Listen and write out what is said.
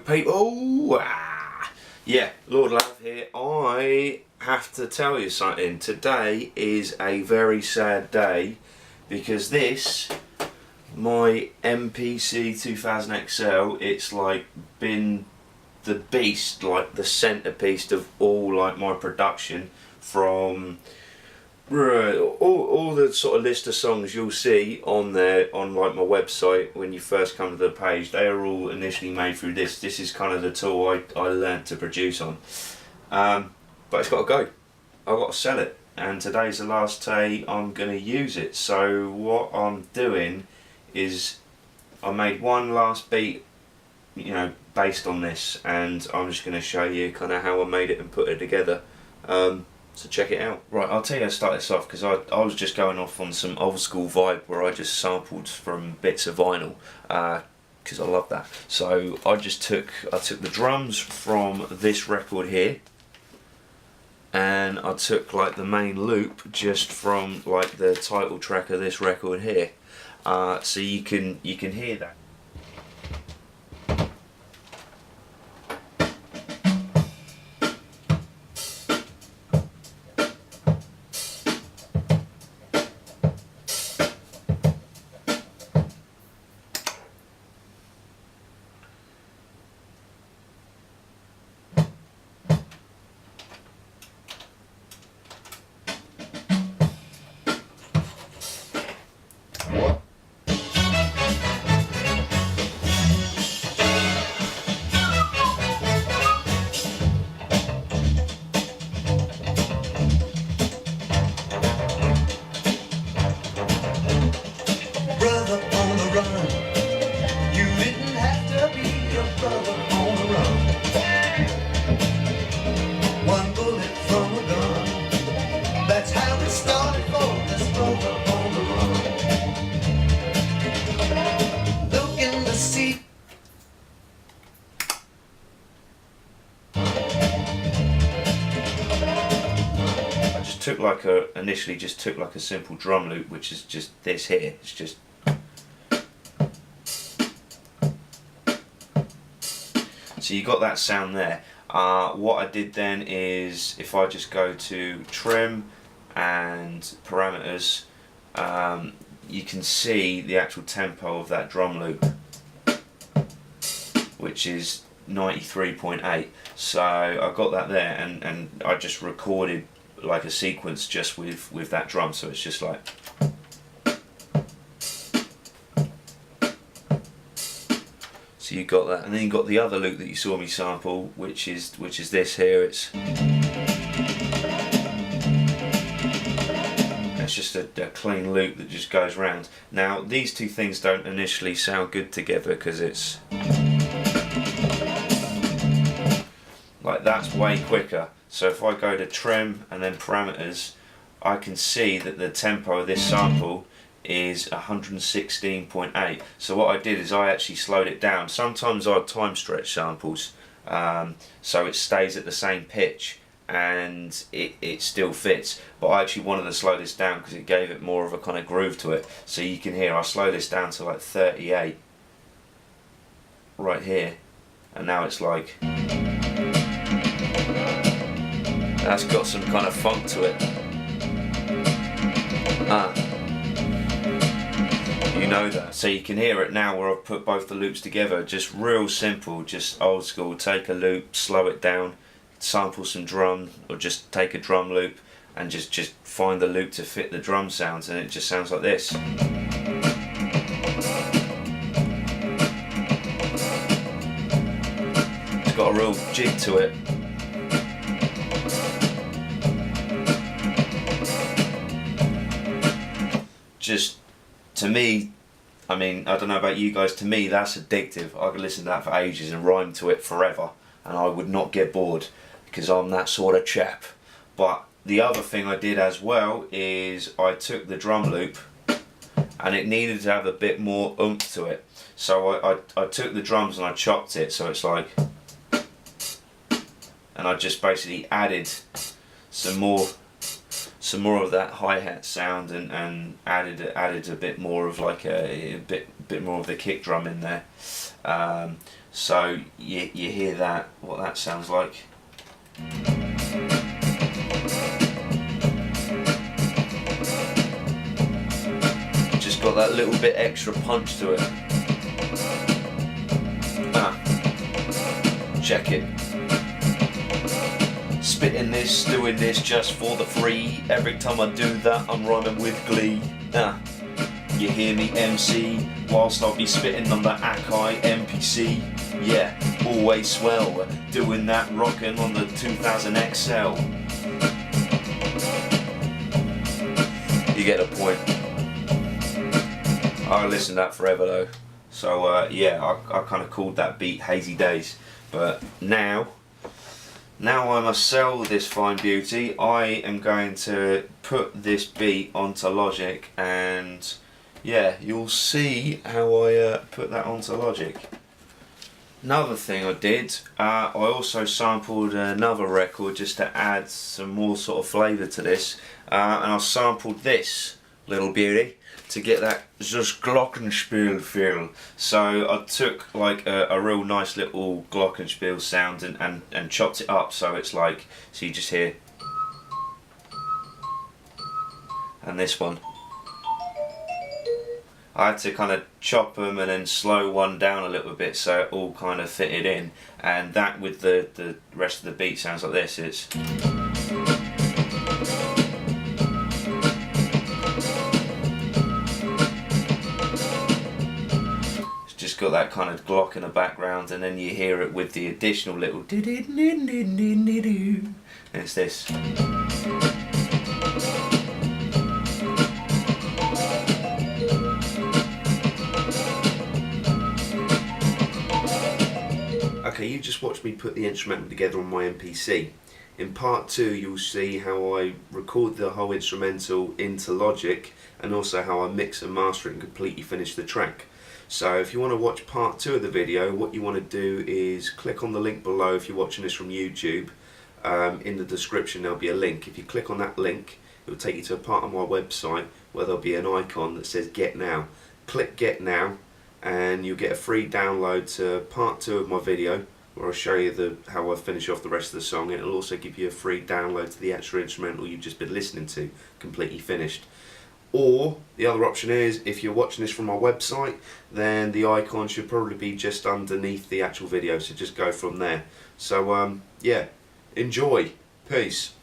people. Yeah, Lord Love here. I have to tell you something. Today is a very sad day because this, my MPC 2000 XL, it's like been the beast, like the centerpiece of all like my production from all the sort of list of songs you'll see on there on like my website when you first come to the page. They are all initially made through this. This is kind of the tool I learned to produce on. But it's got to go. I've got to sell it, and today's the last day I'm going to use it. So what I'm doing is I made one last beat, you know, based on this, and I'm just going to show you kind of how I made it and put it together. So check it out. Right, I'll tell you how to start this off, because I was just going off on some old school vibe where I just sampled from bits of vinyl, because I love that. So I took the drums from this record here, and I took like the main loop just from like the title track of this record here, so you can hear that. Initially just took like a simple drum loop, which is just this here. It's just so you got that sound there. What I did then is, if I just go to trim and parameters, you can see the actual tempo of that drum loop, which is 93.8. So I got that there, and I just recorded like a sequence just with that drum, so it's just like so you got that, and then you got the other loop that you saw me sample, which is this here. It's just a clean loop that just goes round. Now these two things don't initially sound good together because it's like that's way quicker. So if I go to trim and then parameters, I can see that the tempo of this sample is 116.8. So what I did is I actually slowed it down. Sometimes I time stretch samples, so it stays at the same pitch and it still fits. But I actually wanted to slow this down because it gave it more of a kind of groove to it. So you can hear I slow this down to like 38 right here, and now it's like that's got some kind of funk to it. You know that. So you can hear it now where I've put both the loops together. Just real simple, just old school. Take a loop, slow it down, sample some drum, or just take a drum loop and just find the loop to fit the drum sounds, and it just sounds like this. It's got a real jig to it. Just, to me, I mean, I don't know about you guys, to me that's addictive. I could listen to that for ages and rhyme to it forever, and I would not get bored because I'm that sort of chap. But the other thing I did as well is I took the drum loop, and it needed to have a bit more oomph to it. So I took the drums and I chopped it, so it's like, and I just basically added some more of that hi-hat sound, and added a bit more of like a bit more of the kick drum in there. So you hear that, what that sounds like. Just got that little bit extra punch to it. Check it. Spitting this, doing this just for the free. Every time I do that, I'm rhyming with glee. You hear me MC, whilst I'll be spitting on the Akai MPC. Yeah, always swell, doing that rocking on the 2000 XL. You get the point. I listened to that forever though. So yeah, I kind of called that beat Hazy Daze. But now I must sell this fine beauty. I am going to put this beat onto Logic, and yeah, you'll see how I put that onto Logic. Another thing I did, I also sampled another record just to add some more sort of flavour to this, and I sampled this little beauty to get that just glockenspiel feel. So I took like a real nice little glockenspiel sound and chopped it up so it's like, so you just hear, and this one. I had to kind of chop them and then slow one down a little bit so it all kind of fitted in, and that with the rest of the beat sounds like this. It's just got that kind of glock in the background, and then you hear it with the additional little and it's this. Okay, you just watched me put the instrumental together on my MPC. In part 2 you'll see how I record the whole instrumental into Logic, and also how I mix and master it and completely finish the track. So if you want to watch part 2 of the video, what you want to do is click on the link below if you're watching this from YouTube. In the description there'll be a link. If you click on that link, it will take you to a part of my website where there'll be an icon that says Get Now. Click Get Now and you'll get a free download to part 2 of my video, where I'll show you how I finish off the rest of the song, and it'll also give you a free download to the actual instrumental you've just been listening to, completely finished. Or the other option is, if you're watching this from my website, then the icon should probably be just underneath the actual video, so just go from there. So yeah, enjoy. Peace.